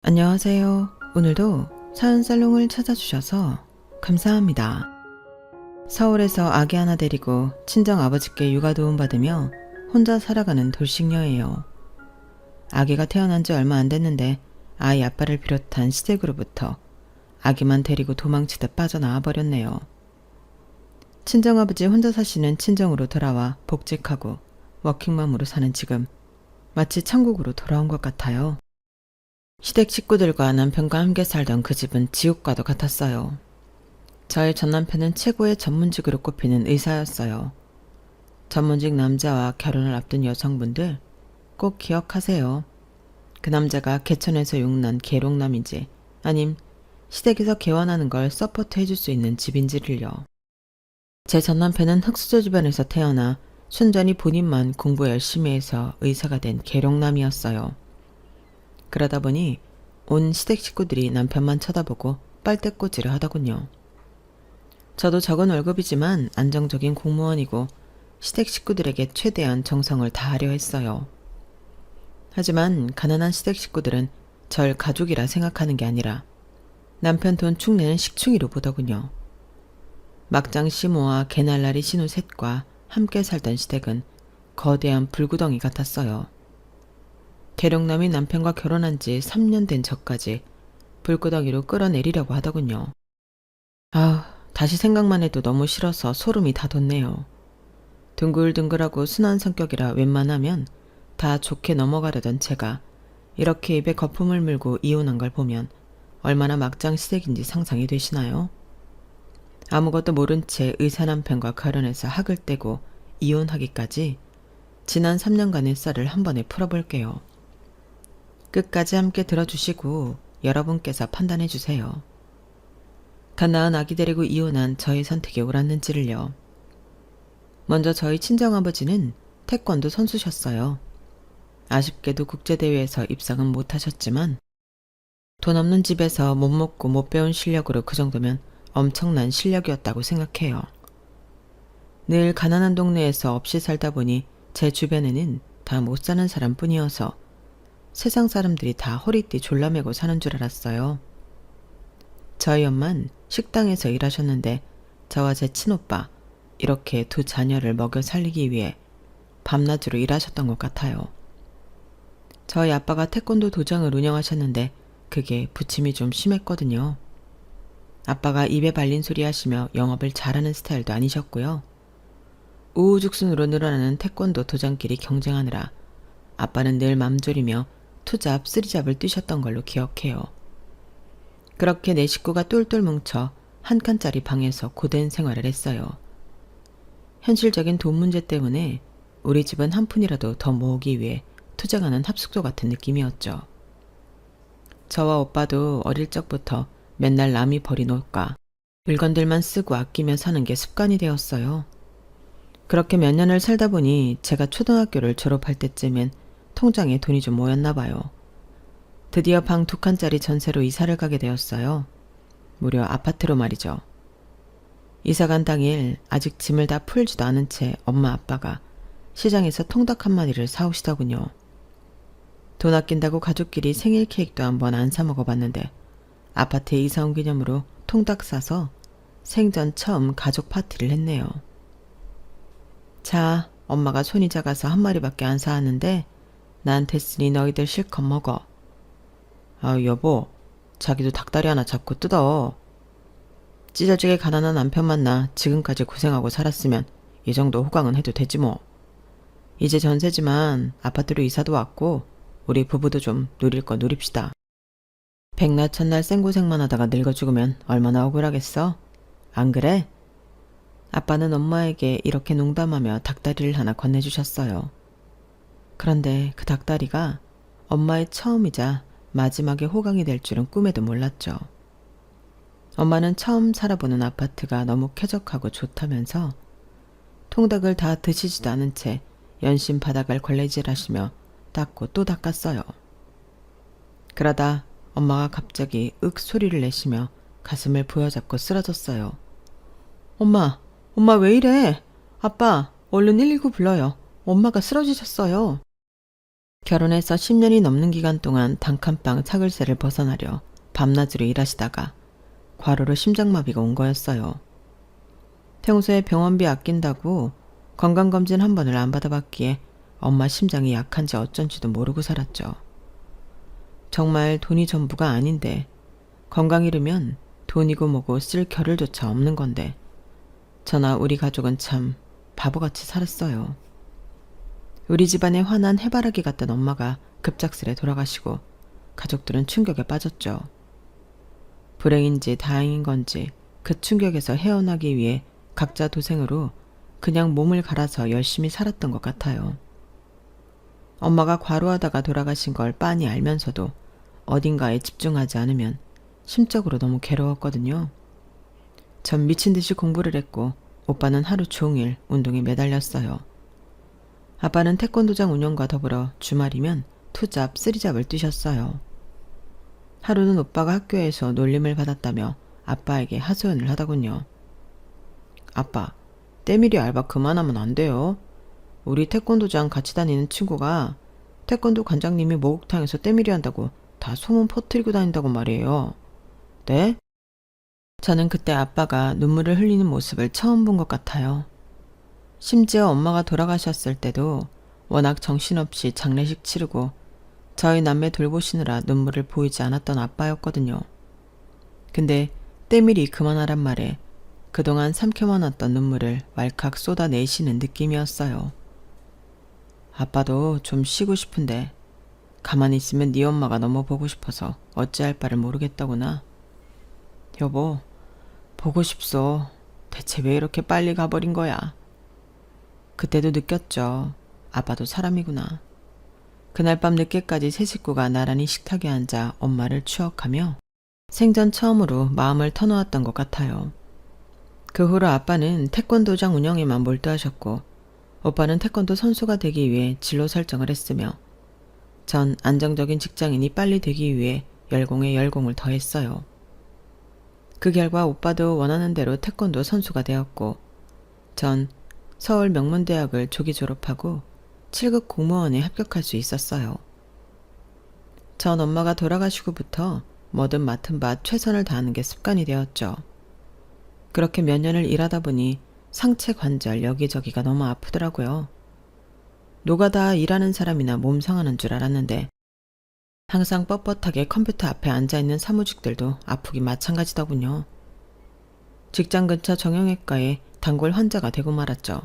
안녕하세요. 오늘도 사연살롱을 찾아주셔서 감사합니다. 서울에서 아기 하나 데리고 친정아버지께 육아 도움 받으며 혼자 살아가는 돌싱녀예요. 아기가 태어난 지 얼마 안 됐는데 아이 아빠를 비롯한 시댁으로부터 아기만 데리고 도망치듯 빠져나와 버렸네요. 친정아버지 혼자 사시는 친정으로 돌아와 복직하고 워킹맘으로 사는 지금 마치 천국으로 돌아온 것 같아요. 시댁 식구들과 남편과 함께 살던 그 집은 지옥과도 같았어요. 저의 전남편은 최고의 전문직으로 꼽히는 의사였어요. 전문직 남자와 결혼을 앞둔 여성분들 꼭 기억하세요. 그 남자가 개천에서 용난 계룡남인지 아님 시댁에서 개원하는 걸 서포트 해줄 수 있는 집인지를요. 제 전남편은 흑수저 집안에서 태어나 순전히 본인만 공부 열심히 해서 의사가 된 계룡남이었어요. 그러다 보니 온 시댁 식구들이 남편만 쳐다보고 빨대꽂이를 하더군요. 저도 적은 월급이지만 안정적인 공무원이고 시댁 식구들에게 최대한 정성을 다하려 했어요. 하지만 가난한 시댁 식구들은 절 가족이라 생각하는 게 아니라 남편 돈 축 내는 식충이로 보더군요. 막장 시모와 개날라리 신우 셋과 함께 살던 시댁은 거대한 불구덩이 같았어요. 계룡남이 남편과 결혼한 지 3년 된 저까지 불구덩이로 끌어내리려고 하더군요. 다시 생각만 해도 너무 싫어서 소름이 다 돋네요. 둥글둥글하고 순한 성격이라 웬만하면 다 좋게 넘어가려던 제가 이렇게 입에 거품을 물고 이혼한 걸 보면 얼마나 막장 시댁인지 상상이 되시나요? 아무것도 모른 채 의사 남편과 결혼해서 학을 떼고 이혼하기까지 지난 3년간의 썰을 한 번에 풀어볼게요. 끝까지 함께 들어주시고 여러분께서 판단해 주세요. 갓 낳은 아기 데리고 이혼한 저의 선택이 옳았는지를요. 먼저 저희 친정아버지는 태권도 선수셨어요. 아쉽게도 국제대회에서 입상은 못하셨지만 돈 없는 집에서 못 먹고 못 배운 실력으로 그 정도면 엄청난 실력이었다고 생각해요. 늘 가난한 동네에서 없이 살다 보니 제 주변에는 다 못 사는 사람뿐이어서 세상 사람들이 다 허리띠 졸라매고 사는 줄 알았어요. 저희 엄만 식당에서 일하셨는데 저와 제 친오빠 이렇게 두 자녀를 먹여 살리기 위해 밤낮으로 일하셨던 것 같아요. 저희 아빠가 태권도 도장을 운영하셨는데 그게 부침이 좀 심했거든요. 아빠가 입에 발린 소리 하시며 영업을 잘하는 스타일도 아니셨고요. 우후죽순으로 늘어나는 태권도 도장끼리 경쟁하느라 아빠는 늘 맘졸이며 투잡, 쓰리잡을 뛰셨던 걸로 기억해요. 그렇게 네 식구가 똘똘 뭉쳐 한 칸짜리 방에서 고된 생활을 했어요. 현실적인 돈 문제 때문에 우리 집은 한 푼이라도 더 모으기 위해 투쟁하는 합숙소 같은 느낌이었죠. 저와 오빠도 어릴 적부터 맨날 남이 버린 옷과 물건들만 쓰고 아끼며 사는 게 습관이 되었어요. 그렇게 몇 년을 살다 보니 제가 초등학교를 졸업할 때쯤엔 통장에 돈이 좀 모였나 봐요. 드디어 방 2칸짜리 전세로 이사를 가게 되었어요. 무려 아파트로 말이죠. 이사간 당일 아직 짐을 다 풀지도 않은 채 엄마 아빠가 시장에서 통닭 한 마리를 사오시더군요. 돈 아낀다고 가족끼리 생일 케이크도 한번 안 사 먹어봤는데 아파트에 이사 온 기념으로 통닭 사서 생전 처음 가족 파티를 했네요. 자, 엄마가 손이 작아서 한 마리밖에 안 사왔는데 나한테 쓰니 너희들 실컷 먹어. 여보, 자기도 닭다리 하나 잡고 뜯어. 찢어지게 가난한 남편 만나 지금까지 고생하고 살았으면 이 정도 호강은 해도 되지 뭐. 이제 전세지만 아파트로 이사도 왔고 우리 부부도 좀 누릴 거 누립시다. 백날 첫날 생고생만 하다가 늙어 죽으면 얼마나 억울하겠어? 안 그래? 아빠는 엄마에게 이렇게 농담하며 닭다리를 하나 건네주셨어요. 그런데 그 닭다리가 엄마의 처음이자 마지막에 호강이 될 줄은 꿈에도 몰랐죠. 엄마는 처음 살아보는 아파트가 너무 쾌적하고 좋다면서 통닭을 다 드시지도 않은 채 연신 바닥을 걸레질하시며 닦고 또 닦았어요. 그러다 엄마가 갑자기 윽 소리를 내시며 가슴을 부여잡고 쓰러졌어요. 엄마 왜 이래? 아빠, 얼른 119 불러요. 엄마가 쓰러지셨어요. 결혼해서 10년이 넘는 기간 동안 단칸방 차글세를 벗어나려 밤낮으로 일하시다가 과로로 심장마비가 온 거였어요. 평소에 병원비 아낀다고 건강검진 한 번을 안 받아봤기에 엄마 심장이 약한지 어쩐지도 모르고 살았죠. 정말 돈이 전부가 아닌데 건강 잃으면 돈이고 뭐고 쓸 겨를조차 없는 건데 저나 우리 가족은 참 바보같이 살았어요. 우리 집안에 환한 해바라기 같던 엄마가 급작스레 돌아가시고 가족들은 충격에 빠졌죠. 불행인지 다행인 건지 그 충격에서 헤어나기 위해 각자 도생으로 그냥 몸을 갈아서 열심히 살았던 것 같아요. 엄마가 과로하다가 돌아가신 걸 빤히 알면서도 어딘가에 집중하지 않으면 심적으로 너무 괴로웠거든요. 전 미친 듯이 공부를 했고 오빠는 하루 종일 운동에 매달렸어요. 아빠는 태권도장 운영과 더불어 주말이면 투잡, 쓰리잡을 뛰셨어요. 하루는 오빠가 학교에서 놀림을 받았다며 아빠에게 하소연을 하더군요. 아빠, 때밀이 알바 그만하면 안 돼요. 우리 태권도장 같이 다니는 친구가 태권도 관장님이 목욕탕에서 때밀이 한다고 다 소문 퍼뜨리고 다닌다고 말이에요. 네? 저는 그때 아빠가 눈물을 흘리는 모습을 처음 본 것 같아요. 심지어 엄마가 돌아가셨을 때도 워낙 정신없이 장례식 치르고 저희 남매 돌보시느라 눈물을 보이지 않았던 아빠였거든요. 근데 때밀이 그만하란 말에 그동안 삼켜만왔던 눈물을 왈칵 쏟아내시는 느낌이었어요. 아빠도 좀 쉬고 싶은데 가만히 있으면 네 엄마가 너무 보고 싶어서 어찌할 바를 모르겠다구나. 여보, 보고 싶소. 대체 왜 이렇게 빨리 가버린 거야? 그때도 느꼈죠. 아빠도 사람이구나. 그날 밤 늦게까지 세 식구가 나란히 식탁에 앉아 엄마를 추억하며 생전 처음으로 마음을 터놓았던 것 같아요. 그 후로 아빠는 태권도장 운영에만 몰두하셨고 오빠는 태권도 선수가 되기 위해 진로 설정을 했으며 전 안정적인 직장인이 빨리 되기 위해 열공에 열공을 더했어요. 그 결과 오빠도 원하는 대로 태권도 선수가 되었고 전 서울 명문대학을 조기 졸업하고 7급 공무원에 합격할 수 있었어요. 전 엄마가 돌아가시고부터 뭐든 맡은 바 최선을 다하는 게 습관이 되었죠. 그렇게 몇 년을 일하다 보니 상체 관절 여기저기가 너무 아프더라고요. 노가다 일하는 사람이나 몸 상하는 줄 알았는데 항상 뻣뻣하게 컴퓨터 앞에 앉아있는 사무직들도 아프기 마찬가지더군요. 직장 근처 정형외과에 단골 환자가 되고 말았죠.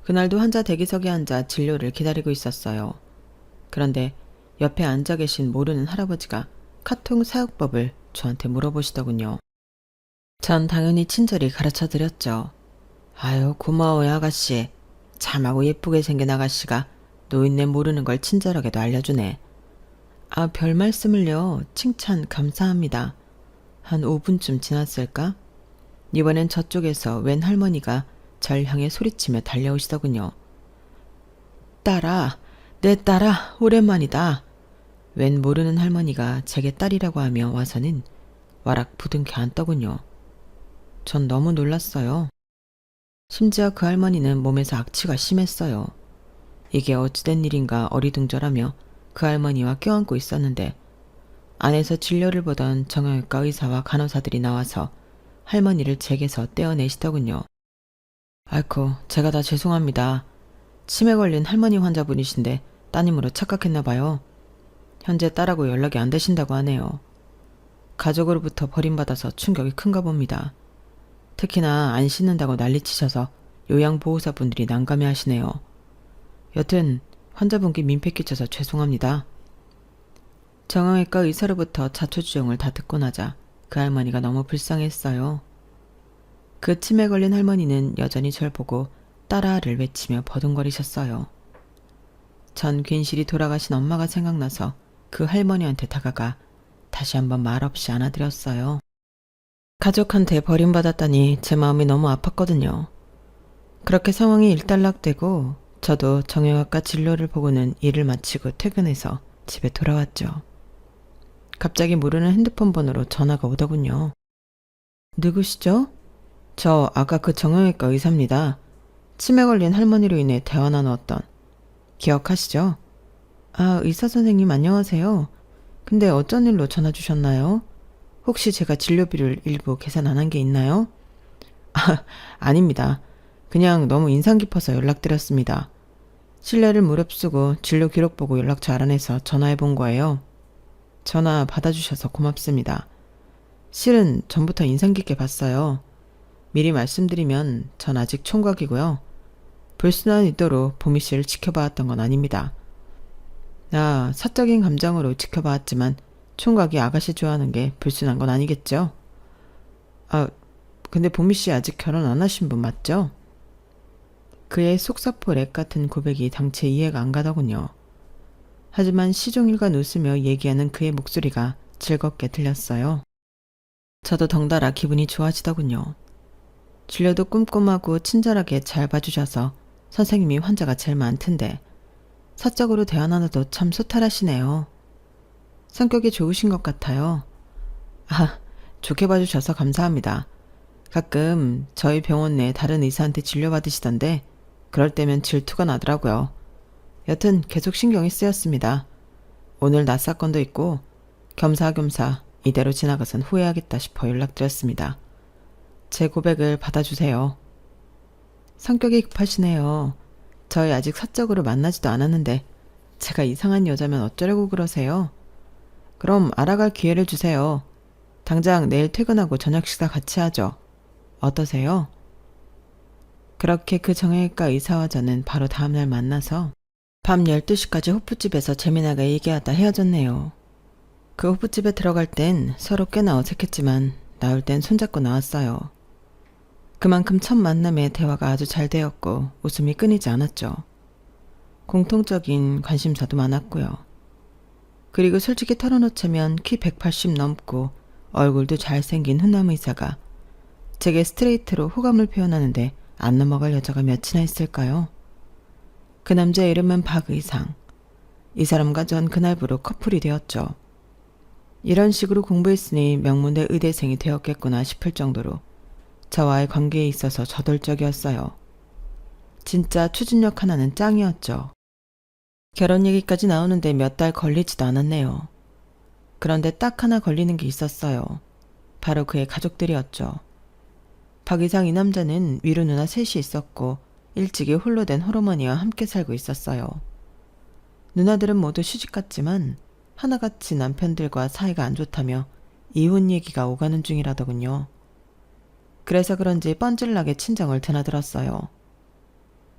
그날도 환자 대기석에 앉아 진료를 기다리고 있었어요. 그런데 옆에 앉아 계신 모르는 할아버지가 카통 사육법을 저한테 물어보시더군요. 전 당연히 친절히 가르쳐 드렸죠. 아유, 고마워요 아가씨. 참하고 예쁘게 생긴 아가씨가 노인네 모르는 걸 친절하게도 알려주네. 아, 별 말씀을요. 칭찬 감사합니다. 한 5분쯤 지났을까? 이번엔 저쪽에서 웬 할머니가 절 향해 소리치며 달려오시더군요. 딸아, 내 딸아, 오랜만이다. 웬 모르는 할머니가 제게 딸이라고 하며 와서는 와락 부둥켜 앉더군요. 전 너무 놀랐어요. 심지어 그 할머니는 몸에서 악취가 심했어요. 이게 어찌된 일인가 어리둥절하며 그 할머니와 껴안고 있었는데 안에서 진료를 보던 정형외과 의사와 간호사들이 나와서 할머니를 제게서 떼어내시더군요. 아이쿠, 제가 다 죄송합니다. 치매 걸린 할머니 환자분이신데 따님으로 착각했나 봐요. 현재 딸하고 연락이 안 되신다고 하네요. 가족으로부터 버림받아서 충격이 큰가 봅니다. 특히나 안 씻는다고 난리치셔서 요양보호사분들이 난감해 하시네요. 여튼 환자분께 민폐 끼쳐서 죄송합니다. 정형외과 의사로부터 자초지종을 다 듣고 나자 그 할머니가 너무 불쌍했어요. 그 치매 걸린 할머니는 여전히 절 보고 딸아를 외치며 버둥거리셨어요. 전 괜시리 돌아가신 엄마가 생각나서 그 할머니한테 다가가 다시 한번 말없이 안아드렸어요. 가족한테 버림받았다니 제 마음이 너무 아팠거든요. 그렇게 상황이 일단락되고 저도 정형외과 진료를 보고는 일을 마치고 퇴근해서 집에 돌아왔죠. 갑자기 모르는 핸드폰 번호로 전화가 오더군요. 누구시죠? 저 아까 그 정형외과 의사입니다. 치매 걸린 할머니로 인해 대화 나누었던. 기억하시죠? 아, 의사 선생님 안녕하세요. 근데 어쩐 일로 전화 주셨나요? 혹시 제가 진료비를 일부 계산 안 한 게 있나요? 아, 아닙니다. 그냥 너무 인상 깊어서 연락드렸습니다. 신뢰를 무릅쓰고 진료 기록 보고 연락처 알아내서 전화해 본 거예요. 전화 받아주셔서 고맙습니다. 실은 전부터 인상 깊게 봤어요. 미리 말씀드리면 전 아직 총각이고요. 불순한 의도로 보미 씨를 지켜봐왔던 건 아닙니다. 사적인 감정으로 지켜봐왔지만 총각이 아가씨 좋아하는 게 불순한 건 아니겠죠? 아, 근데 보미 씨 아직 결혼 안 하신 분 맞죠? 그의 속사포 렉 같은 고백이 당최 이해가 안 가더군요. 하지만 시종일관 웃으며 얘기하는 그의 목소리가 즐겁게 들렸어요. 저도 덩달아 기분이 좋아지더군요. 진료도 꼼꼼하고 친절하게 잘 봐주셔서 선생님이 환자가 제일 많던데 사적으로 대화 나눠도 참 소탈하시네요. 성격이 좋으신 것 같아요. 아, 좋게 봐주셔서 감사합니다. 가끔 저희 병원 내 다른 의사한테 진료받으시던데 그럴 때면 질투가 나더라고요. 여튼 계속 신경이 쓰였습니다. 오늘 낮 사건도 있고 겸사겸사 이대로 지나가선 후회하겠다 싶어 연락드렸습니다. 제 고백을 받아주세요. 성격이 급하시네요. 저희 아직 사적으로 만나지도 않았는데 제가 이상한 여자면 어쩌려고 그러세요? 그럼 알아갈 기회를 주세요. 당장 내일 퇴근하고 저녁 식사 같이 하죠. 어떠세요? 그렇게 그 정형외과 의사와 저는 바로 다음날 만나서 밤 12시까지 호프집에서 재미나게 얘기하다 헤어졌네요. 그 호프집에 들어갈 땐 서로 꽤나 어색했지만 나올 땐 손잡고 나왔어요. 그만큼 첫 만남에 대화가 아주 잘 되었고 웃음이 끊이지 않았죠. 공통적인 관심사도 많았고요. 그리고 솔직히 털어놓자면 키 180 넘고 얼굴도 잘생긴 훈남 의사가 제게 스트레이트로 호감을 표현하는데 안 넘어갈 여자가 몇이나 있을까요? 그 남자의 이름은 박의상. 이 사람과 전 그날부로 커플이 되었죠. 이런 식으로 공부했으니 명문대 의대생이 되었겠구나 싶을 정도로 저와의 관계에 있어서 저돌적이었어요. 진짜 추진력 하나는 짱이었죠. 결혼 얘기까지 나오는데 몇 달 걸리지도 않았네요. 그런데 딱 하나 걸리는 게 있었어요. 바로 그의 가족들이었죠. 박이상 이 남자는 위로 누나 셋이 있었고 일찍이 홀로 된 홀어머니와 함께 살고 있었어요. 누나들은 모두 시집갔지만 하나같이 남편들과 사이가 안 좋다며 이혼 얘기가 오가는 중이라더군요. 그래서 그런지 뻔질나게 친정을 드나들었어요.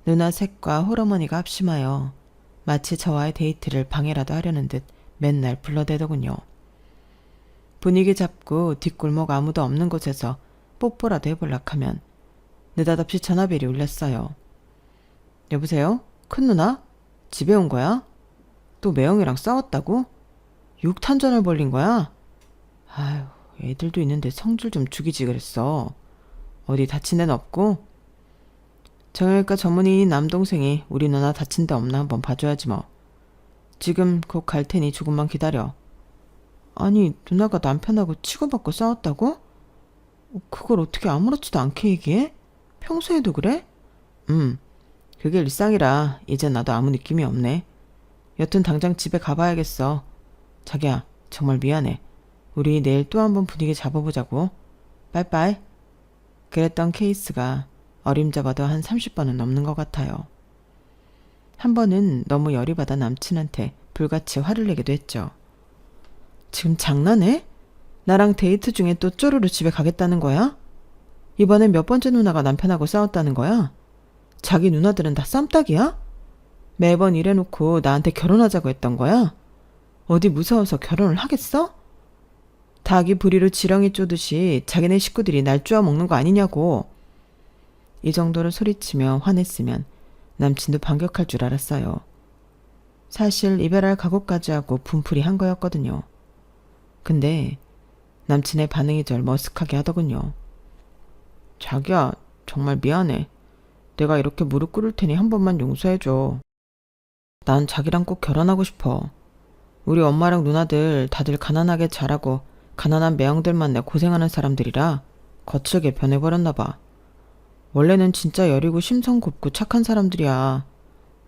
누나 셋과 홀어머니가 합심하여 마치 저와의 데이트를 방해라도 하려는 듯 맨날 불러대더군요. 분위기 잡고 뒷골목 아무도 없는 곳에서 뽀뽀라도 해볼락 하면 느닷없이 전화벨이 울렸어요. 여보세요? 큰누나? 집에 온 거야? 또 매형이랑 싸웠다고? 육탄전을 벌린 거야? 아휴, 애들도 있는데 성질 좀 죽이지 그랬어. 어디 다친 데는 없고? 정형외과 전문의인 남동생이 우리 누나 다친 데 없나 한번 봐줘야지 뭐. 지금 곧 갈 테니 조금만 기다려. 아니, 누나가 남편하고 치고받고 싸웠다고? 그걸 어떻게 아무렇지도 않게 얘기해? 평소에도 그래? 그게 일상이라 이제 나도 아무 느낌이 없네. 여튼 당장 집에 가봐야겠어. 자기야, 정말 미안해. 우리 내일 또 한번 분위기 잡아보자고. 빠이빠이. 그랬던 케이스가 어림잡아도 한 30번은 넘는 것 같아요. 한 번은 너무 열이 받아 남친한테 불같이 화를 내기도 했죠. 지금 장난해? 나랑 데이트 중에 또 쪼르르 집에 가겠다는 거야? 이번엔 몇 번째 누나가 남편하고 싸웠다는 거야? 자기 누나들은 다 쌈딱이야? 매번 이래놓고 나한테 결혼하자고 했던 거야? 어디 무서워서 결혼을 하겠어? 닭이 부리로 지렁이 쪼듯이 자기네 식구들이 날 쪼아 먹는 거 아니냐고. 이 정도로 소리치며 화냈으면 남친도 반격할 줄 알았어요. 사실 이별할 각오까지 하고 분풀이 한 거였거든요. 근데 남친의 반응이 절 머쓱하게 하더군요. 자기야, 정말 미안해. 내가 이렇게 무릎 꿇을 테니 한 번만 용서해줘. 난 자기랑 꼭 결혼하고 싶어. 우리 엄마랑 누나들 다들 가난하게 자라고 가난한 매형들 만나 고생하는 사람들이라 거칠게 변해버렸나 봐. 원래는 진짜 여리고 심성 곱고 착한 사람들이야.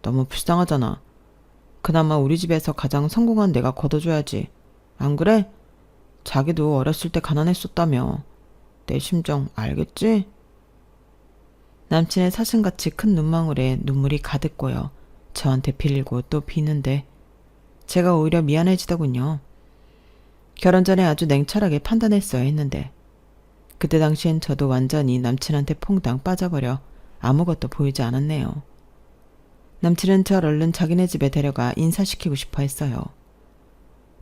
너무 불쌍하잖아. 그나마 우리 집에서 가장 성공한 내가 걷어줘야지. 안 그래? 자기도 어렸을 때 가난했었다며. 내 심정 알겠지? 남친의 사슴같이 큰 눈망울에 눈물이 가득 고여 저한테 빌리고 또 비는데 제가 오히려 미안해지더군요. 결혼 전에 아주 냉철하게 판단했어야 했는데 그때 당시엔 저도 완전히 남친한테 퐁당 빠져버려 아무것도 보이지 않았네요. 남친은 절 얼른 자기네 집에 데려가 인사시키고 싶어 했어요.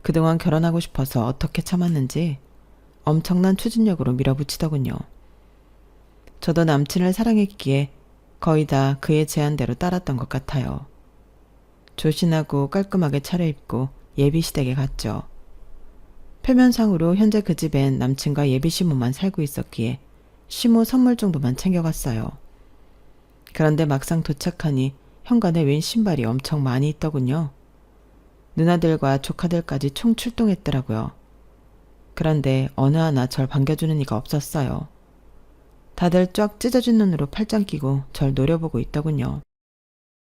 그동안 결혼하고 싶어서 어떻게 참았는지 엄청난 추진력으로 밀어붙이더군요. 저도 남친을 사랑했기에 거의 다 그의 제안대로 따랐던 것 같아요. 조신하고 깔끔하게 차려입고 예비시댁에 갔죠. 표면상으로 현재 그 집엔 남친과 예비시모만 살고 있었기에 시모 선물 정도만 챙겨갔어요. 그런데 막상 도착하니 현관에 웬 신발이 엄청 많이 있더군요. 누나들과 조카들까지 총 출동했더라고요. 그런데 어느 하나 절 반겨주는 이가 없었어요. 다들 쫙 찢어진 눈으로 팔짱 끼고 절 노려보고 있더군요.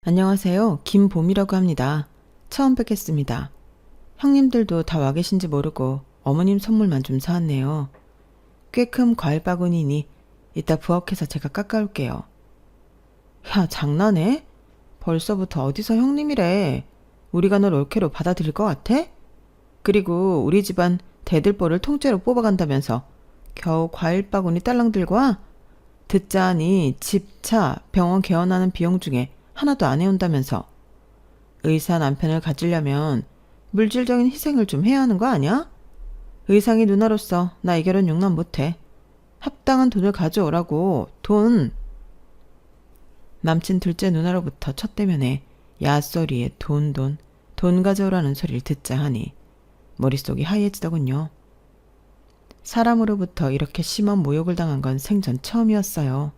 안녕하세요. 김봄이라고 합니다. 처음 뵙겠습니다. 형님들도 다 와 계신지 모르고 어머님 선물만 좀 사왔네요. 꽤 큰 과일 바구니니 이따 부엌에서 제가 깎아올게요. 야, 장난해? 벌써부터 어디서 형님이래. 우리가 널 올케로 받아들일 것 같아? 그리고 우리 집안 대들보를 통째로 뽑아간다면서 겨우 과일 바구니 딸랑 들고 와? 듣자하니 집, 차, 병원 개원하는 비용 중에 하나도 안 해온다면서. 의사 남편을 가지려면 물질적인 희생을 좀 해야 하는 거 아니야? 의상이 누나로서 나 이 결혼 용납 못해. 합당한 돈을 가져오라고. 돈. 남친 둘째 누나로부터 첫 대면에 야소리에 돈 가져오라는 소리를 듣자 하니 머릿속이 하얘지더군요. 사람으로부터 이렇게 심한 모욕을 당한 건 생전 처음이었어요.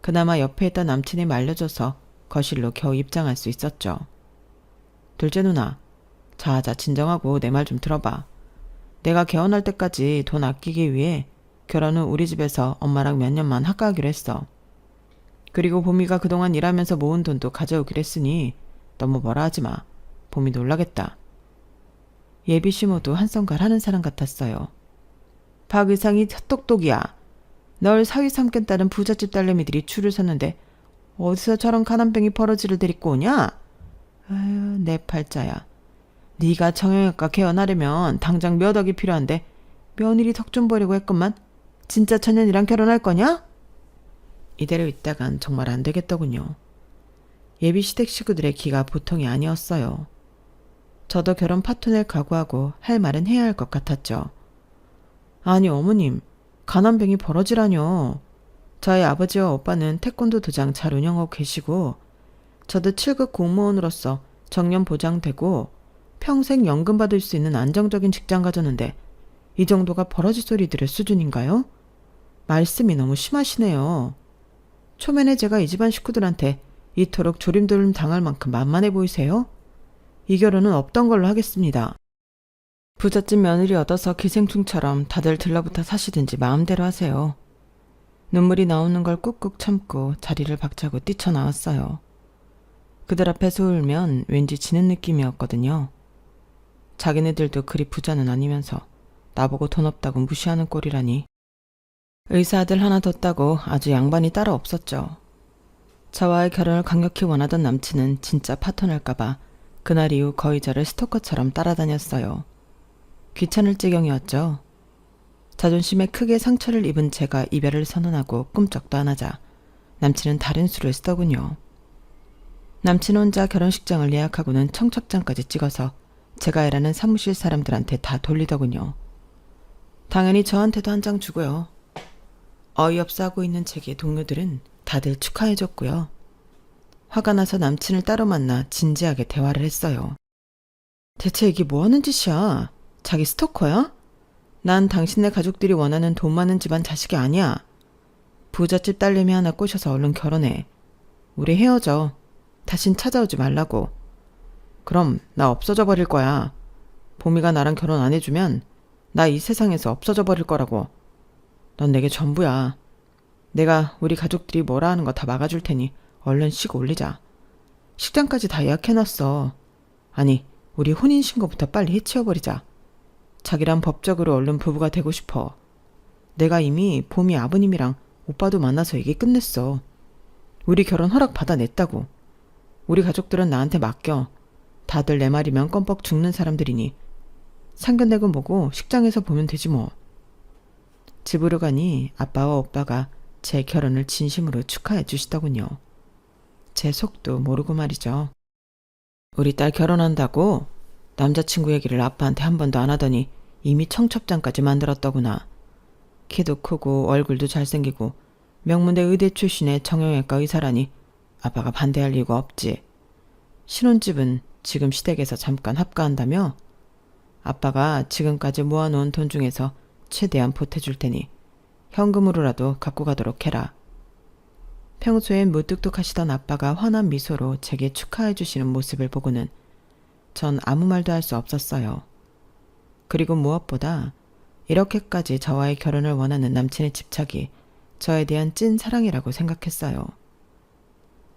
그나마 옆에 있던 남친이 말려줘서 거실로 겨우 입장할 수 있었죠. 둘째 누나, 자자 진정하고 내 말 좀 들어봐. 내가 개원할 때까지 돈 아끼기 위해 결혼 후 우리 집에서 엄마랑 몇 년만 학가하기로 했어. 그리고 봄이가 그동안 일하면서 모은 돈도 가져오기로 했으니 너무 뭐라 하지 마. 봄이 놀라겠다. 예비 시모도 한성갈 하는 사람 같았어요. 박 의상이 헛똑똑이야. 널 사위 삼겠다는 부잣집 딸내미들이 줄을 섰는데 어디서 저런 가난뱅이 버러지를 데리고 오냐? 아유, 내 팔자야. 네가 정형외과 개원하려면 당장 몇 억이 필요한데 며느리 덕 좀 보려고 했건만 진짜 천년이랑 결혼할 거냐? 이대로 있다간 정말 안 되겠더군요. 예비 시댁 식구들의 기가 보통이 아니었어요. 저도 결혼 파토낼 각오하고 할 말은 해야 할 것 같았죠. 아니 어머님, 가난뱅이 버러지라뇨. 저희 아버지와 오빠는 태권도 도장 잘 운영하고 계시고 저도 7급 공무원으로서 정년 보장되고 평생 연금 받을 수 있는 안정적인 직장 가졌는데 이 정도가 버러지 소리 들을 수준인가요? 말씀이 너무 심하시네요. 초면에 제가 이 집안 식구들한테 이토록 조림돌림 당할 만큼 만만해 보이세요? 이 결혼은 없던 걸로 하겠습니다. 부잣집 며느리 얻어서 기생충처럼 다들 들러붙어 사시든지 마음대로 하세요. 눈물이 나오는 걸 꾹꾹 참고 자리를 박차고 뛰쳐나왔어요. 그들 앞에서 울면 왠지 지는 느낌이었거든요. 자기네들도 그리 부자는 아니면서 나보고 돈 없다고 무시하는 꼴이라니. 의사 아들 하나 뒀다고 아주 양반이 따로 없었죠. 저와의 결혼을 강력히 원하던 남친은 진짜 파토날까봐 그날 이후 거의 저를 스토커처럼 따라다녔어요. 귀찮을 지경이었죠. 자존심에 크게 상처를 입은 제가 이별을 선언하고 꿈쩍도 안 하자 남친은 다른 수를 쓰더군요. 남친 혼자 결혼식장을 예약하고는 청첩장까지 찍어서 제가 일하는 사무실 사람들한테 다 돌리더군요. 당연히 저한테도 한 장 주고요. 어이없어 하고 있는 제게 동료들은 다들 축하해줬고요. 화가 나서 남친을 따로 만나 진지하게 대화를 했어요. 대체 이게 뭐하는 짓이야? 자기 스토커야? 난 당신네 가족들이 원하는 돈 많은 집안 자식이 아니야. 부잣집 딸내미 하나 꼬셔서 얼른 결혼해. 우리 헤어져. 다신 찾아오지 말라고. 그럼 나 없어져 버릴 거야. 봄이가 나랑 결혼 안 해주면 나 이 세상에서 없어져 버릴 거라고. 넌 내게 전부야. 내가 우리 가족들이 뭐라 하는 거 다 막아줄 테니 얼른 쉬고 올리자. 식장까지 다 예약해놨어. 아니, 우리 혼인신고부터 빨리 해치워버리자. 자기랑 법적으로 얼른 부부가 되고 싶어. 내가 이미 봄이 아버님이랑 오빠도 만나서 얘기 끝냈어. 우리 결혼 허락 받아냈다고. 우리 가족들은 나한테 맡겨. 다들 내 말이면 껌뻑 죽는 사람들이니 상견례금 보고 식장에서 보면 되지 뭐. 집으로 가니 아빠와 오빠가 제 결혼을 진심으로 축하해 주시더군요. 제 속도 모르고 말이죠. 우리 딸 결혼한다고? 남자친구 얘기를 아빠한테 한 번도 안 하더니 이미 청첩장까지 만들었더구나. 키도 크고 얼굴도 잘생기고 명문대 의대 출신의 정형외과 의사라니 아빠가 반대할 이유가 없지. 신혼집은 지금 시댁에서 잠깐 합가한다며? 아빠가 지금까지 모아놓은 돈 중에서 최대한 보태줄 테니 현금으로라도 갖고 가도록 해라. 평소엔 무뚝뚝하시던 아빠가 환한 미소로 제게 축하해 주시는 모습을 보고는 전 아무 말도 할 수 없었어요. 그리고 무엇보다 이렇게까지 저와의 결혼을 원하는 남친의 집착이 저에 대한 찐 사랑이라고 생각했어요.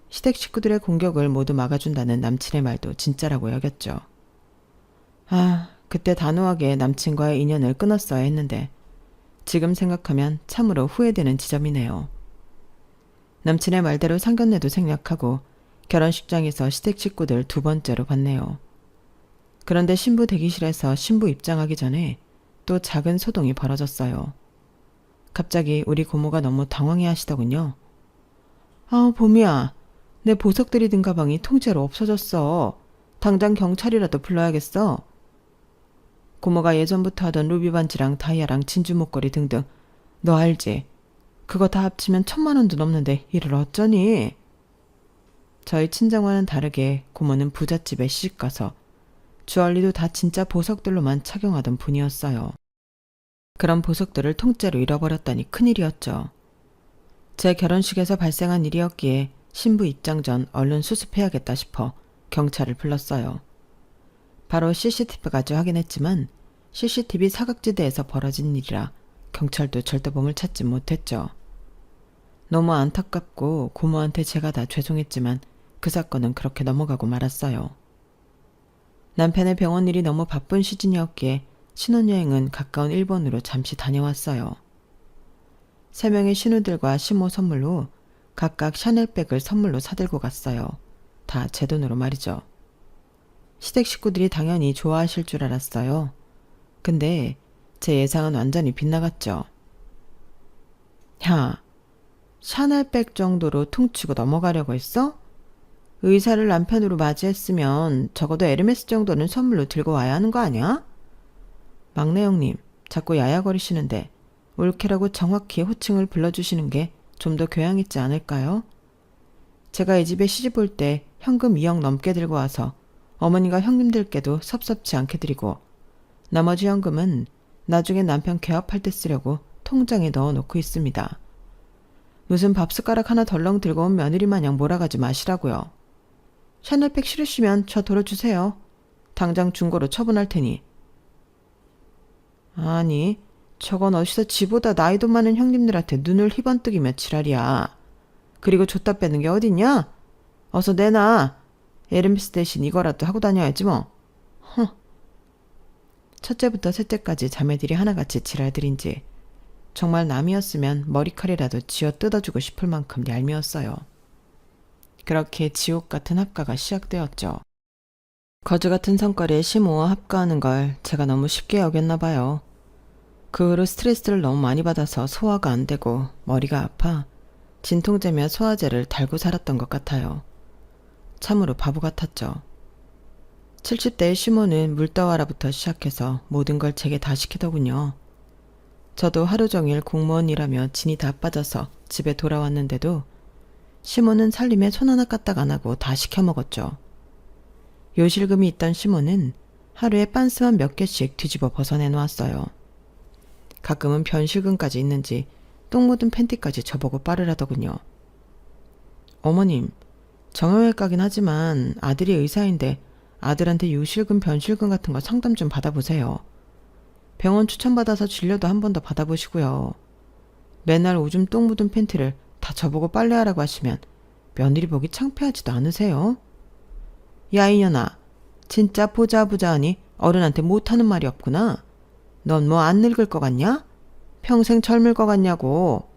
시댁 식구들의 공격을 모두 막아준다는 남친의 말도 진짜라고 여겼죠. 그때 단호하게 남친과의 인연을 끊었어야 했는데 지금 생각하면 참으로 후회되는 지점이네요. 남친의 말대로 상견례도 생략하고 결혼식장에서 시댁 식구들 2번째로 봤네요. 그런데 신부 대기실에서 신부 입장하기 전에 또 작은 소동이 벌어졌어요. 갑자기 우리 고모가 너무 당황해 하시더군요. 봄이야. 내 보석들이 든 가방이 통째로 없어졌어. 당장 경찰이라도 불러야겠어. 고모가 예전부터 하던 루비 반지랑 다이아랑 진주 목걸이 등등. 너 알지? 그거 다 합치면 1,000만 원도 넘는데 이를 어쩌니? 저희 친정과는 다르게 고모는 부잣집에 시집가서 주얼리도 다 진짜 보석들로만 착용하던 분이었어요. 그런 보석들을 통째로 잃어버렸다니 큰일이었죠. 제 결혼식에서 발생한 일이었기에 신부 입장 전 얼른 수습해야겠다 싶어 경찰을 불렀어요. 바로 CCTV까지 확인했지만 CCTV 사각지대에서 벌어진 일이라 경찰도 절도범을 찾지 못했죠. 너무 안타깝고 고모한테 제가 다 죄송했지만 그 사건은 그렇게 넘어가고 말았어요. 남편의 병원 일이 너무 바쁜 시즌이었기에 신혼여행은 가까운 일본으로 잠시 다녀왔어요. 3명의 신우들과 시모 선물로 각각 샤넬백을 선물로 사들고 갔어요. 다 제 돈으로 말이죠. 시댁 식구들이 당연히 좋아하실 줄 알았어요. 근데 제 예상은 완전히 빗나갔죠. 야, 샤넬백 정도로 퉁치고 넘어가려고 했어? 의사를 남편으로 맞이했으면 적어도 에르메스 정도는 선물로 들고 와야 하는 거 아니야? 막내 형님, 자꾸 야야거리시는데 올케라고 정확히 호칭을 불러주시는 게 좀 더 교양 있지 않을까요? 제가 이 집에 시집 올 때 현금 2억 넘게 들고 와서 어머니가 형님들께도 섭섭치 않게 드리고 나머지 현금은 나중에 남편 개업할 때 쓰려고 통장에 넣어놓고 있습니다. 무슨 밥숟가락 하나 덜렁 들고 온 며느리 마냥 몰아가지 마시라고요. 샤넬백 싫으시면 저 돌려주세요. 당장 중고로 처분할 테니. 아니, 저건 어디서 지보다 나이도 많은 형님들한테 눈을 희번뜩이며 지랄이야. 그리고 줬다 빼는 게 어딨냐? 어서 내놔. 에르메스 대신 이거라도 하고 다녀야지 뭐. 첫째부터 셋째까지 자매들이 하나같이 지랄들인지 정말 남이었으면 머리칼이라도 쥐어 뜯어주고 싶을 만큼 얄미웠어요. 그렇게 지옥 같은 합가가 시작되었죠. 거지 같은 성깔에 시모와 합가하는 걸 제가 너무 쉽게 여겼나 봐요. 그 후로 스트레스를 너무 많이 받아서 소화가 안 되고 머리가 아파 진통제며 소화제를 달고 살았던 것 같아요. 참으로 바보 같았죠. 70대의 시모는 물떠와라부터 시작해서 모든 걸 제게 다 시키더군요. 저도 하루 종일 공무원 일하며 진이 다 빠져서 집에 돌아왔는데도 시모는 살림에 손 하나 까딱 안 하고 다 시켜 먹었죠. 요실금이 있던 시모는 하루에 빤스만 몇 개씩 뒤집어 벗어내 놓았어요. 가끔은 변실금까지 있는지 똥 묻은 팬티까지 저보고 빠르라더군요. 어머님, 정형외과긴 하지만 아들이 의사인데 아들한테 요실금, 변실금 같은 거 상담 좀 받아보세요. 병원 추천받아서 진료도 한 번 더 받아보시고요. 맨날 오줌 똥 묻은 팬티를 다 저보고 빨래하라고 하시면 며느리 보기 창피하지도 않으세요? 야 이년아, 진짜 보자보자하니 어른한테 못하는 말이 없구나. 넌 뭐 안 늙을 것 같냐? 평생 젊을 것 같냐고.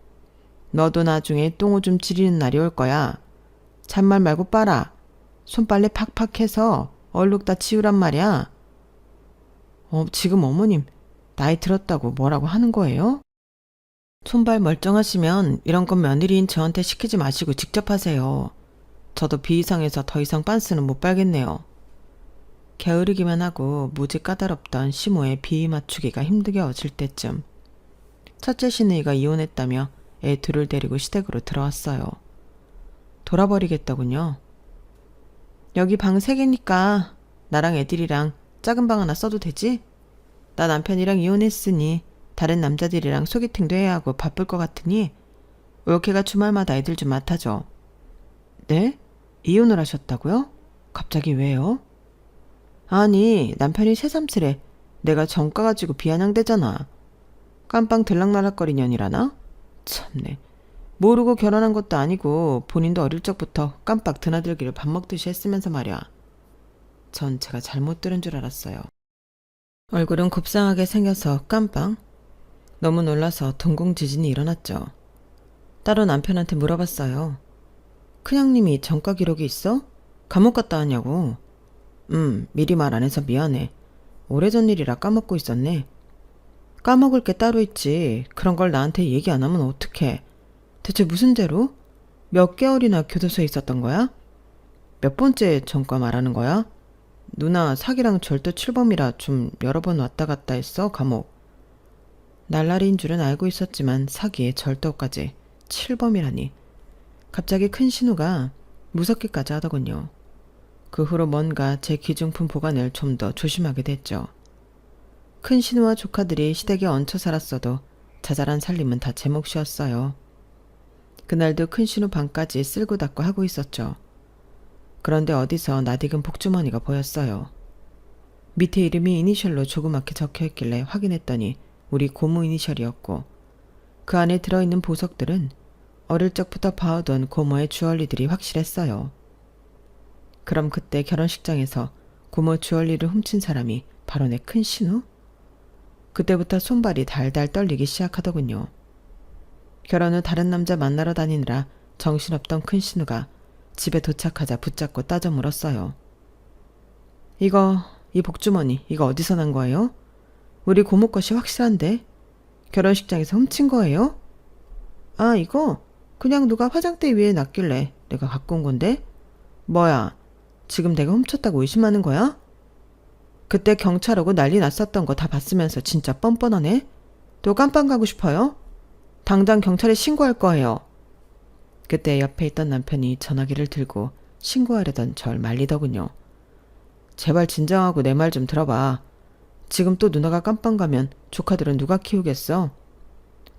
너도 나중에 똥오줌 지리는 날이 올 거야. 잔말 말고 빨아. 손빨래 팍팍 해서 얼룩 다 치우란 말이야. 지금 어머님 나이 들었다고 뭐라고 하는 거예요? 손발 멀쩡하시면 이런 건 며느리인 저한테 시키지 마시고 직접 하세요. 저도 비이상해서 더 이상 빤스는 못 빨겠네요. 게으르기만 하고 무지 까다롭던 시모의 비위 맞추기가 힘들어질 때쯤 첫째 시누이가 이혼했다며 애 둘을 데리고 시댁으로 들어왔어요. 돌아버리겠다군요. 여기 방 3개니까 나랑 애들이랑 작은 방 하나 써도 되지? 나 남편이랑 이혼했으니 다른 남자들이랑 소개팅도 해야 하고 바쁠 것 같으니 올케가 주말마다 애들 좀 맡아줘. 네? 이혼을 하셨다고요? 갑자기 왜요? 아니, 남편이 새삼스레 내가 정가 가지고 비아냥대잖아. 깜빵 들락날락거리년이라나? 참네. 모르고 결혼한 것도 아니고 본인도 어릴 적부터 깜빡 드나들기를 밥 먹듯이 했으면서 말이야. 전 제가 잘못 들은 줄 알았어요. 얼굴은 곱상하게 생겨서 깜빵? 너무 놀라서 동공지진이 일어났죠. 따로 남편한테 물어봤어요. 큰형님이 정가 기록이 있어? 감옥 갔다 왔냐고. 미리 말 안 해서 미안해. 오래전 일이라 까먹고 있었네. 까먹을 게 따로 있지. 그런 걸 나한테 얘기 안 하면 어떡해. 대체 무슨 죄로? 몇 개월이나 교도소에 있었던 거야? 몇 번째 전과 말하는 거야? 누나 사기랑 절도 출범이라 좀 여러 번 왔다 갔다 했어, 감옥. 날라리인 줄은 알고 있었지만 사기에 절도까지 7범이라니. 갑자기 큰 신우가 무섭기까지 하더군요. 그 후로 뭔가 제 귀중품 보관을 좀 더 조심하게 됐죠. 큰 신우와 조카들이 시댁에 얹혀 살았어도 자잘한 살림은 다 제 몫이었어요. 그날도 큰 신우 방까지 쓸고 닦고 하고 있었죠. 그런데 어디서 낯익은 복주머니가 보였어요. 밑에 이름이 이니셜로 조그맣게 적혀있길래 확인했더니 우리 고모 이니셜이었고 그 안에 들어있는 보석들은 어릴 적부터 봐오던 고모의 주얼리들이 확실했어요. 그럼 그때 결혼식장에서 고모 주얼리를 훔친 사람이 바로 내 큰 신우? 그때부터 손발이 달달 떨리기 시작하더군요. 결혼 후 다른 남자 만나러 다니느라 정신없던 큰 신우가 집에 도착하자 붙잡고 따져 물었어요. 이 복주머니 이거 어디서 난 거예요? 우리 고모 것이 확실한데? 결혼식장에서 훔친 거예요? 아, 이거 그냥 누가 화장대 위에 놨길래 내가 갖고 온 건데? 뭐야, 지금 내가 훔쳤다고 의심하는 거야? 그때 경찰 오고 난리 났었던 거 다 봤으면서 진짜 뻔뻔하네? 또 깜빵 가고 싶어요? 당장 경찰에 신고할 거예요. 그때 옆에 있던 남편이 전화기를 들고 신고하려던 절 말리더군요. 제발 진정하고 내 말 좀 들어봐. 지금 또 누나가 깜빵 가면 조카들은 누가 키우겠어?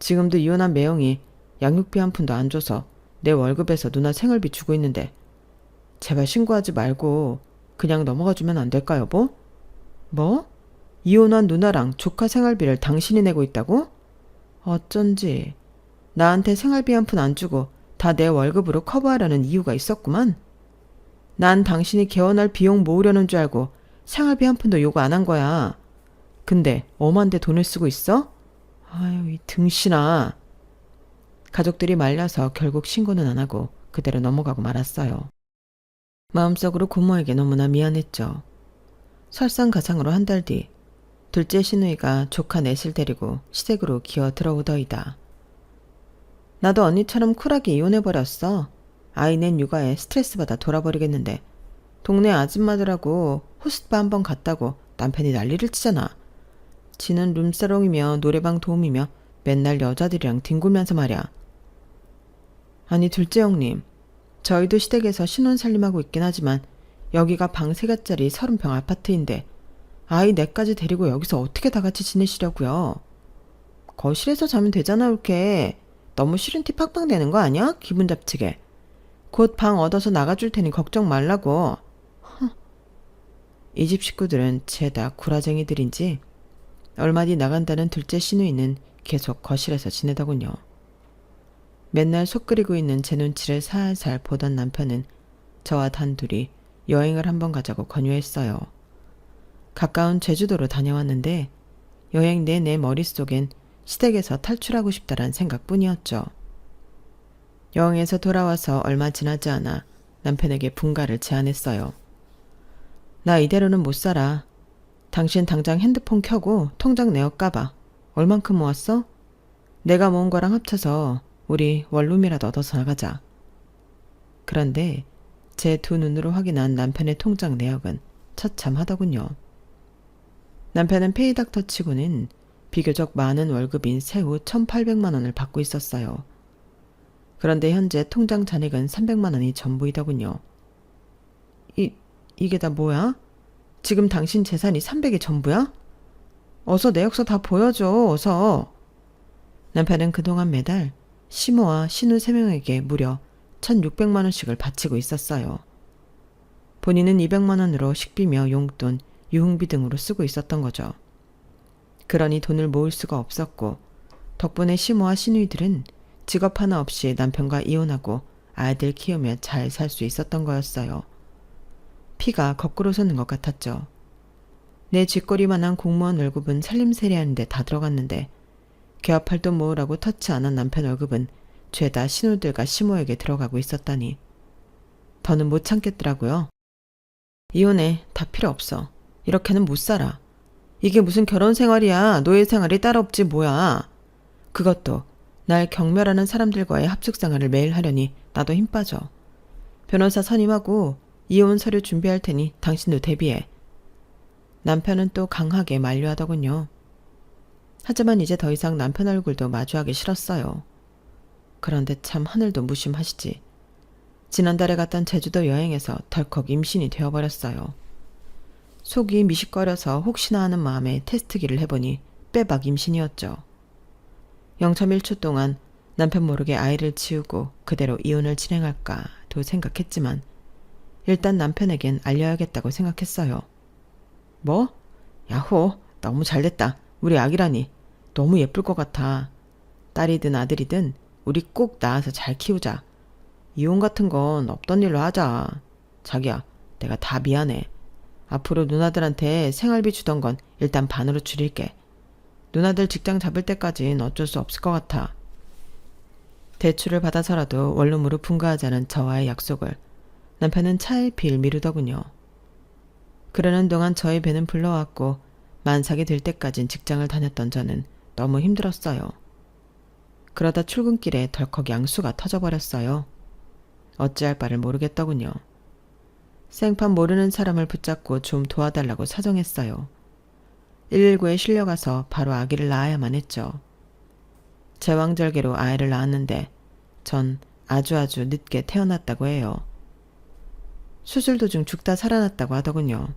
지금도 이혼한 매형이 양육비 한 푼도 안 줘서 내 월급에서 누나 생활비 주고 있는데 제발 신고하지 말고 그냥 넘어가주면 안 될까 여보? 뭐? 이혼한 누나랑 조카 생활비를 당신이 내고 있다고? 어쩐지 나한테 생활비 한 푼 안 주고 다 내 월급으로 커버하려는 이유가 있었구만. 난 당신이 개원할 비용 모으려는 줄 알고 생활비 한 푼도 요구 안 한 거야. 근데 엄한데 돈을 쓰고 있어? 아유, 이 등신아. 가족들이 말려서 결국 신고는 안 하고 그대로 넘어가고 말았어요. 마음속으로 고모에게 너무나 미안했죠. 설상가상으로 한 달 뒤 둘째 시누이가 조카 넷을 데리고 시댁으로 기어 들어오더이다. 나도 언니처럼 쿨하게 이혼해버렸어. 아이 낸 육아에 스트레스 받아 돌아버리겠는데 동네 아줌마들하고 호스트바 한번 갔다고 남편이 난리를 치잖아. 지는 룸사롱이며 노래방 도우미며 맨날 여자들이랑 뒹굴면서 말이야. 아니 둘째 형님, 저희도 시댁에서 신혼살림하고 있긴 하지만 여기가 방 3개짜리 30평 아파트인데 아이 4까지 데리고 여기서 어떻게 다 같이 지내시려고요? 거실에서 자면 되잖아 올케. 너무 싫은 티 팍팍 내는 거 아니야? 기분 잡치게. 곧 방 얻어서 나가줄 테니 걱정 말라고. 이 집 식구들은 죄다 구라쟁이들인지 얼마 뒤 나간다는 둘째 시누이는 계속 거실에서 지내더군요. 맨날 속 끓이고 있는 제 눈치를 살살 보던 남편은 저와 단둘이 여행을 한번 가자고 권유했어요. 가까운 제주도로 다녀왔는데 여행 내내 머릿속엔 시댁에서 탈출하고 싶다란 생각뿐이었죠. 여행에서 돌아와서 얼마 지나지 않아 남편에게 분가를 제안했어요. 나 이대로는 못 살아. 당신 당장 핸드폰 켜고 통장 내어 까봐. 얼만큼 모았어? 내가 모은 거랑 합쳐서 우리 원룸이라도 얻어서 나가자. 그런데 제 두 눈으로 확인한 남편의 통장 내역은 처참하더군요. 남편은 페이닥터 치고는 비교적 많은 월급인 세후 1,800만 원을 받고 있었어요. 그런데 현재 통장 잔액은 300만 원이 전부이더군요. 이게 다 뭐야? 지금 당신 재산이 300이 전부야? 어서 내역서 다 보여줘, 어서. 남편은 그동안 매달 시모와 신우 3명에게 무려 1,600만 원씩을 바치고 있었어요. 본인은 200만 원으로 식비며 용돈, 유흥비 등으로 쓰고 있었던 거죠. 그러니 돈을 모을 수가 없었고 덕분에 시모와 신우이들은 직업 하나 없이 남편과 이혼하고 아이들 키우며 잘 살 수 있었던 거였어요. 피가 거꾸로 솟는 것 같았죠. 내 쥐꼬리만한 공무원 월급은 살림살이하는데 다 들어갔는데 개업할 돈 모으라고 터치 안 한 남편 월급은 죄다 신우들과 시모에게 들어가고 있었다니. 더는 못 참겠더라고요. 이혼해. 다 필요 없어. 이렇게는 못 살아. 이게 무슨 결혼 생활이야. 노예 생활이 따로 없지 뭐야. 그것도 날 경멸하는 사람들과의 합숙 생활을 매일 하려니 나도 힘 빠져. 변호사 선임하고 이혼 서류 준비할 테니 당신도 대비해. 남편은 또 강하게 만류하더군요. 하지만 이제 더 이상 남편 얼굴도 마주하기 싫었어요. 그런데 참 하늘도 무심하시지. 지난달에 갔던 제주도 여행에서 덜컥 임신이 되어버렸어요. 속이 미식거려서 혹시나 하는 마음에 테스트기를 해보니 빼박 임신이었죠. 0.1초 동안 남편 모르게 아이를 치우고 그대로 이혼을 진행할까도 생각했지만 일단 남편에겐 알려야겠다고 생각했어요. 뭐? 야호, 너무 잘됐다. 우리 아기라니. 너무 예쁠 것 같아. 딸이든 아들이든 우리 꼭 낳아서 잘 키우자. 이혼 같은 건 없던 일로 하자. 자기야, 내가 다 미안해. 앞으로 누나들한테 생활비 주던 건 일단 반으로 줄일게. 누나들 직장 잡을 때까진 어쩔 수 없을 것 같아. 대출을 받아서라도 원룸으로 분가하자는 저와의 약속을 남편은 차일피일 미루더군요. 그러는 동안 저희 배는 불러왔고 만삭이 될 때까진 직장을 다녔던 저는 너무 힘들었어요. 그러다 출근길에 덜컥 양수가 터져버렸어요. 어찌할 바를 모르겠더군요. 생판 모르는 사람을 붙잡고 좀 도와달라고 사정했어요. 119에 실려가서 바로 아기를 낳아야만 했죠. 제왕절개로 아이를 낳았는데 전 아주 늦게 태어났다고 해요. 수술 도중 죽다 살아났다고 하더군요.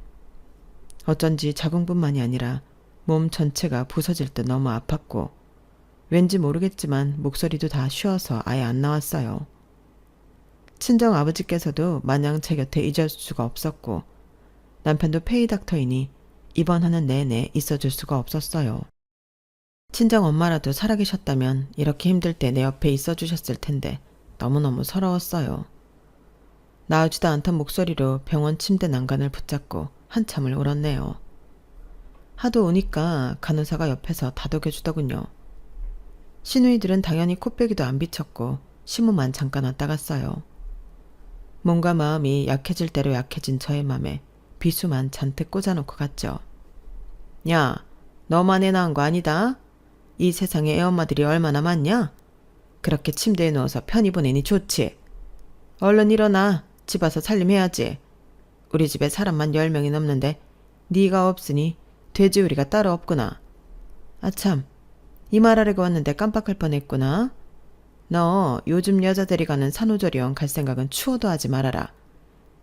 어쩐지 자궁뿐만이 아니라 몸 전체가 부서질 듯 너무 아팠고 왠지 모르겠지만 목소리도 다 쉬어서 아예 안 나왔어요. 친정 아버지께서도 마냥 제 곁에 잊을 수가 없었고 남편도 페이닥터이니 입원하는 내내 있어줄 수가 없었어요. 친정 엄마라도 살아계셨다면 이렇게 힘들 때 내 옆에 있어주셨을 텐데 너무너무 서러웠어요. 나오지도 않던 목소리로 병원 침대 난간을 붙잡고 한참을 울었네요. 하도 우니까 간호사가 옆에서 다독여주더군요. 시누이들은 당연히 코빼기도 안 비쳤고 시무만 잠깐 왔다 갔어요. 몸과 마음이 약해질 대로 약해진 저의 맘에 비수만 잔뜩 꽂아놓고 갔죠. 야, 너만 애 낳은 거 아니다? 이 세상에 애엄마들이 얼마나 많냐? 그렇게 침대에 누워서 편히 보내니 좋지. 얼른 일어나. 집 와서 살림해야지. 우리 집에 사람만 10명이 넘는데 네가 없으니 돼지우리가 따로 없구나. 아참, 이 말하려고 왔는데 깜빡할 뻔했구나. 너 요즘 여자들이 가는 산후조리원 갈 생각은 추워도 하지 말아라.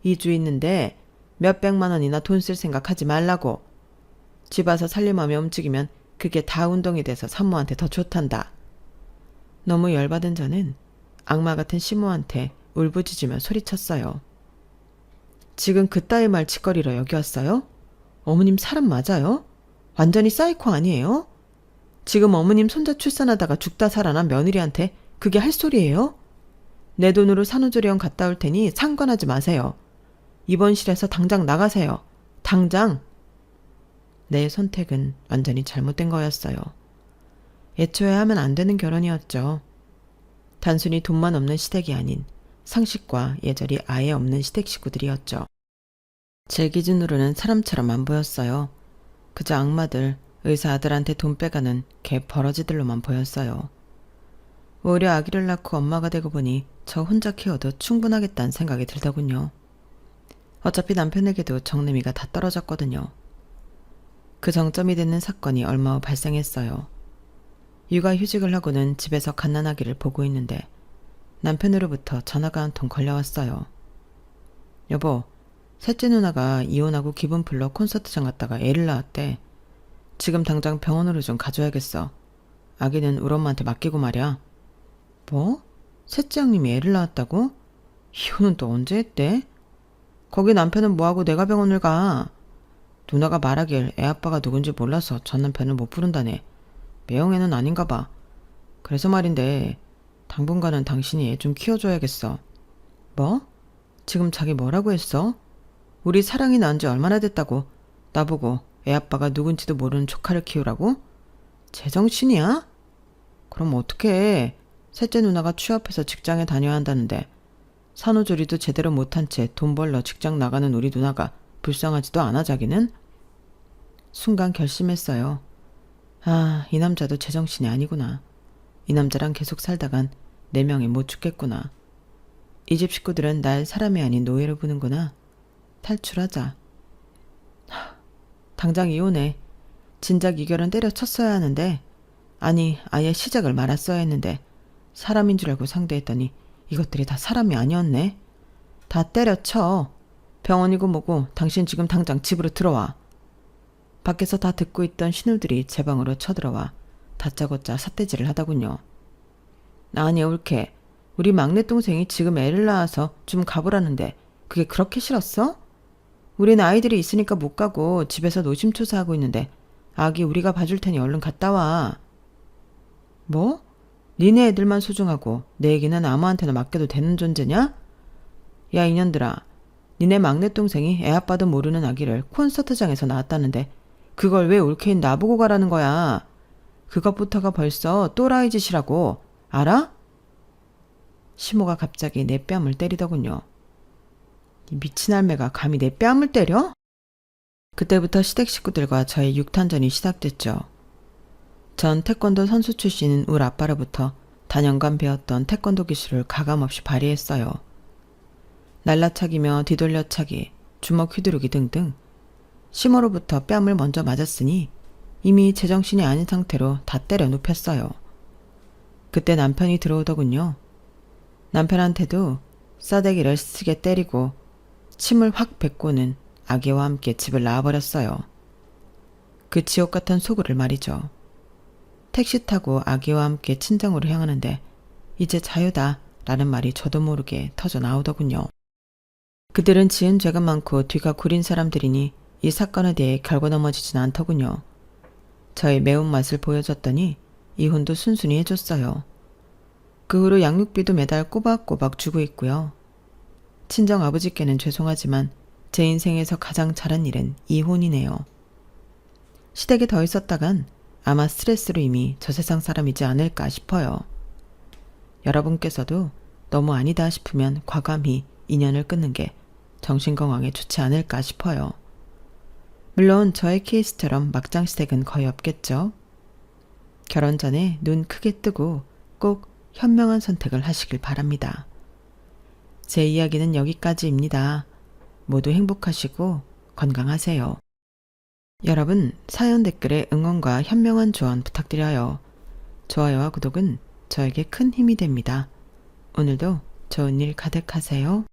2주 있는데 몇백만 원이나 돈 쓸 생각하지 말라고. 집 와서 살림하며 움직이면 그게 다 운동이 돼서 산모한테 더 좋단다. 너무 열받은 저는 악마 같은 시모한테 울부짖으며 소리쳤어요. 지금 그따위 말짓거리로 여기 왔어요? 어머님 사람 맞아요? 완전히 사이코 아니에요? 지금 어머님 손자 출산하다가 죽다 살아난 며느리한테 그게 할 소리예요? 내 돈으로 산후조리원 갔다 올 테니 상관하지 마세요. 입원실에서 당장 나가세요. 당장! 내 선택은 완전히 잘못된 거였어요. 애초에 하면 안 되는 결혼이었죠. 단순히 돈만 없는 시댁이 아닌 상식과 예절이 아예 없는 시댁 식구들이었죠. 제 기준으로는 사람처럼 안 보였어요. 그저 악마들, 의사 아들한테 돈 빼가는 개 버러지들로만 보였어요. 오히려 아기를 낳고 엄마가 되고 보니 저 혼자 키워도 충분하겠다는 생각이 들더군요. 어차피 남편에게도 정내미가 다 떨어졌거든요. 그 정점이 되는 사건이 얼마 후 발생했어요. 육아휴직을 하고는 집에서 갓난아기를 보고 있는데 남편으로부터 전화가 한 통 걸려왔어요. 여보, 셋째 누나가 이혼하고 기분 풀러 콘서트장 갔다가 애를 낳았대. 지금 당장 병원으로 좀 가줘야겠어. 아기는 우리 엄마한테 맡기고 말이야. 뭐? 셋째 형님이 애를 낳았다고? 이혼은 또 언제 했대? 거기 남편은 뭐하고 내가 병원을 가? 누나가 말하길 애 아빠가 누군지 몰라서 전 남편을 못 부른다네. 매형애는 아닌가 봐. 그래서 말인데 당분간은 당신이 애 좀 키워줘야겠어. 뭐? 지금 자기 뭐라고 했어? 우리 사랑이 낳은 지 얼마나 됐다고 나보고 애 아빠가 누군지도 모르는 조카를 키우라고? 제정신이야? 그럼 어떡해. 셋째 누나가 취업해서 직장에 다녀야 한다는데 산후조리도 제대로 못한 채 돈 벌러 직장 나가는 우리 누나가 불쌍하지도 않아 자기는? 순간 결심했어요. 아, 이 남자도 제정신이 아니구나. 이 남자랑 계속 살다간 내 명예 못 죽겠구나. 이 집 식구들은 날 사람이 아닌 노예로 보는구나. 탈출하자. 당장 이혼해. 진작 이 결혼 때려쳤어야 하는데 아니 아예 시작을 말았어야 했는데 사람인 줄 알고 상대했더니 이것들이 다 사람이 아니었네. 다 때려쳐. 병원이고 뭐고 당신 지금 당장 집으로 들어와. 밖에서 다 듣고 있던 신우들이 제 방으로 쳐들어와 다짜고짜 삿대질을 하더군요. 아니 옳게. 우리 막내 동생이 지금 애를 낳아서 좀 가보라는데 그게 그렇게 싫었어? 우린 아이들이 있으니까 못 가고 집에서 노심초사하고 있는데 아기 우리가 봐줄 테니 얼른 갔다 와. 뭐? 니네 애들만 소중하고 내 애기는 아무한테나 맡겨도 되는 존재냐? 야 이년들아. 니네 막내 동생이 애 아빠도 모르는 아기를 콘서트장에서 낳았다는데 그걸 왜 올케인 나보고 가라는 거야. 그것부터가 벌써 또라이 짓이라고. 알아? 시모가 갑자기 내 뺨을 때리더군요. 이 미친 할매가 감히 내 뺨을 때려? 그때부터 시댁 식구들과 저의 육탄전이 시작됐죠. 전 태권도 선수 출신인 우리 아빠로부터 다년간 배웠던 태권도 기술을 가감없이 발휘했어요. 날라차기며 뒤돌려차기, 주먹 휘두르기 등등 시모로부터 뺨을 먼저 맞았으니 이미 제정신이 아닌 상태로 다 때려 눕혔어요. 그때 남편이 들어오더군요. 남편한테도 싸대기를 쓰게 때리고 침을 확 뱉고는 아기와 함께 집을 나와버렸어요. 그 지옥 같은 소굴을 말이죠. 택시 타고 아기와 함께 친정으로 향하는데 이제 자유다 라는 말이 저도 모르게 터져 나오더군요. 그들은 지은 죄가 많고 뒤가 구린 사람들이니 이 사건에 대해 결고 넘어지진 않더군요. 저의 매운맛을 보여줬더니 이혼도 순순히 해줬어요. 그 후로 양육비도 매달 꼬박꼬박 주고 있고요. 친정 아버지께는 죄송하지만 제 인생에서 가장 잘한 일은 이혼이네요. 시댁에 더 있었다간 아마 스트레스로 이미 저 세상 사람이지 않을까 싶어요. 여러분께서도 너무 아니다 싶으면 과감히 인연을 끊는 게 정신건강에 좋지 않을까 싶어요. 물론 저의 케이스처럼 막장 시댁은 거의 없겠죠. 결혼 전에 눈 크게 뜨고 꼭 현명한 선택을 하시길 바랍니다. 제 이야기는 여기까지입니다. 모두 행복하시고 건강하세요. 여러분, 사연 댓글에 응원과 현명한 조언 부탁드려요. 좋아요와 구독은 저에게 큰 힘이 됩니다. 오늘도 좋은 일 가득하세요.